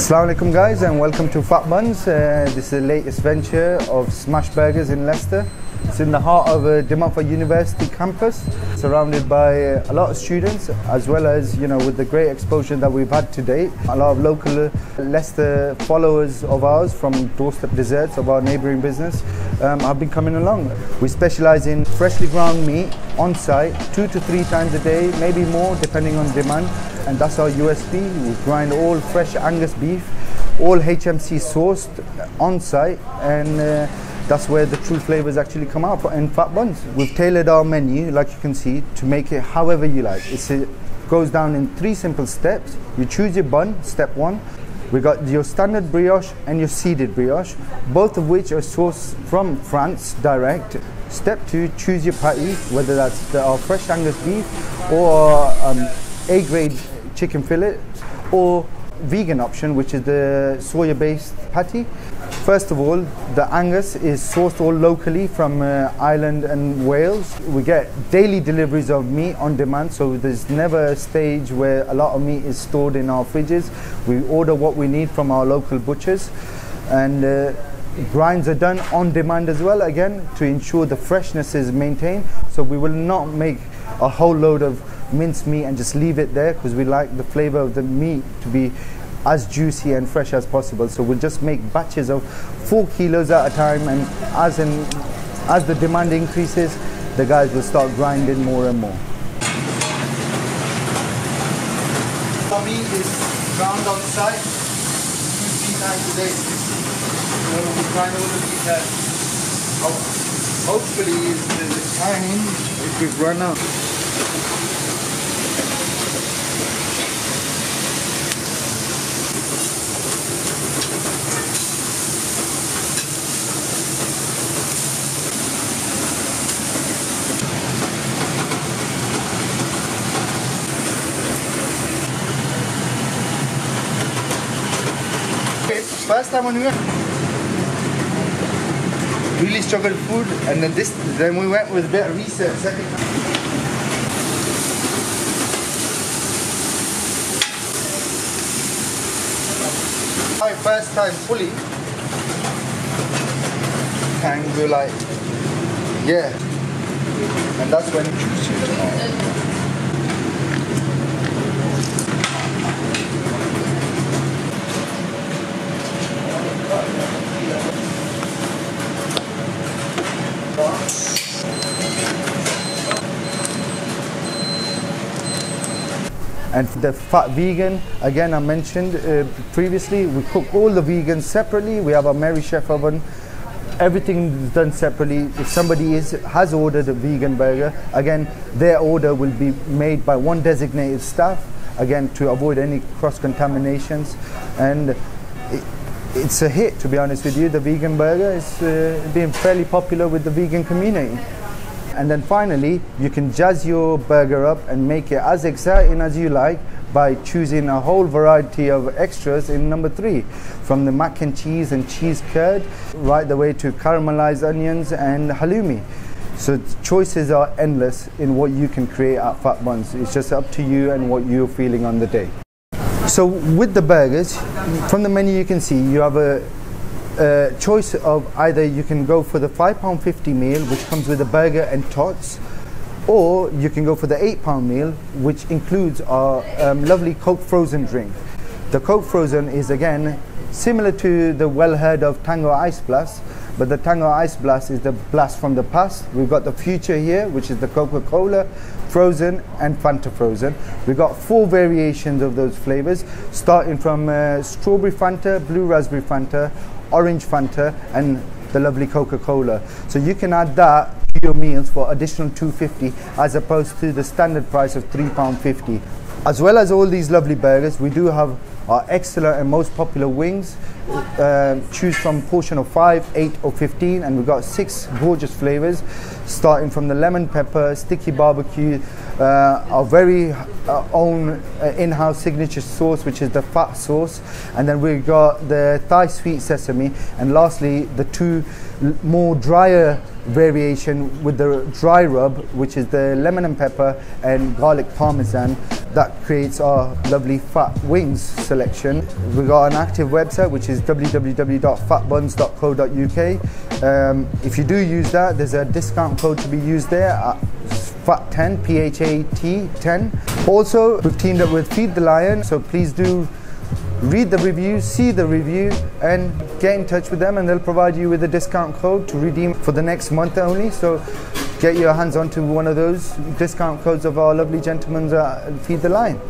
Assalamu alaikum guys, and welcome to Phat Buns. This is the latest venture of smash burgers in Leicester. It's in the heart of Dimapur University campus, surrounded by a lot of students, as well as, you know, with the great exposure that we've had to date. A lot of local Leicester followers of ours from doorstep desserts of our neighbouring business have been coming along. We specialise in freshly ground meat on site 2 to 3 times a day, maybe more depending on demand. And that's our USP. We grind all fresh Angus beef, all HMC-sourced on site, and that's where the true flavors actually come out in Phat Buns. We've tailored our menu, like you can see, to make it however you like. It goes down in 3 simple steps. You choose your bun, step 1. We got your standard brioche and your seeded brioche, both of which are sourced from France direct. Step 2, choose your patty, whether that's our fresh Angus beef or A-grade chicken fillet, or vegan option, which is the soya-based patty. First of all, the Angus is sourced all locally from Ireland and Wales. We get daily deliveries of meat on demand, so there's never a stage where a lot of meat is stored in our fridges. We order what we need from our local butchers, and grinds are done on demand as well, again, to ensure the freshness is maintained. So we will not make a whole load of minced meat and just leave it there, because we like the flavor of the meat to be as juicy and fresh as possible. So we'll just make batches of 4 kilos at a time, and as the demand increases, the guys will start grinding more and more. Our meat is ground on site 2-3 times a day. So we grind all the meat there. Hopefully the time if we've run out. First time when we went, really struggled food, and then we went with a bit of research. Second time. My first time fully, and we're like, yeah, and that's when you choose to. And the Phat Vegan, again, I mentioned previously, we cook all the vegans separately. We have a Mary Chef oven. Everything is done separately. If somebody has ordered a vegan burger, again, their order will be made by one designated staff, again, to avoid any cross-contaminations. And it's a hit, to be honest with you. The vegan burger is being fairly popular with the vegan community. And then finally, you can jazz your burger up and make it as exciting as you like by choosing a whole variety of extras in number 3, from the mac and cheese and cheese curd right the way to caramelized onions and halloumi. So choices are endless in what you can create at Phat Buns. It's just up to you and what you're feeling on the day. So with the burgers, from the menu you can see you have a choice of either you can go for the £5.50 meal, which comes with a burger and tots, or you can go for the £8 meal, which includes our lovely Coke Frozen drink. The Coke Frozen is, again, similar to the well heard of Tango Ice Blast, but the Tango Ice Blast is the blast from the past. We've got the future here, which is the Coca-Cola Frozen and Fanta Frozen. We've got 4 variations of those flavors, starting from strawberry Fanta, blue raspberry Fanta, orange Fanta, and the lovely Coca-Cola. So you can add that to your meals for additional £2.50 as opposed to the standard price of £3.50. As well as all these lovely burgers, we do have our excellent and most popular wings. Choose from a portion of 5, 8 or 15, and we've got 6 gorgeous flavors, starting from the lemon pepper, sticky barbecue, our very own in-house signature sauce, which is the Phat sauce, and then we've got the Thai sweet sesame, and lastly the 2 more drier variation with the dry rub, which is the lemon and pepper and garlic parmesan. That creates our lovely fat wings selection. We've got an active website, which is www.phatbuns.co.uk. If you do use that, there's a discount code to be used there at PHAT10, P-H-A-T 10. Also, we've teamed up with Feed the Lion, so please do read the review, see the review, and get in touch with them, and they'll provide you with a discount code to redeem for the next month only. So get your hands onto one of those discount codes of our lovely gentlemen at Feed the Lion.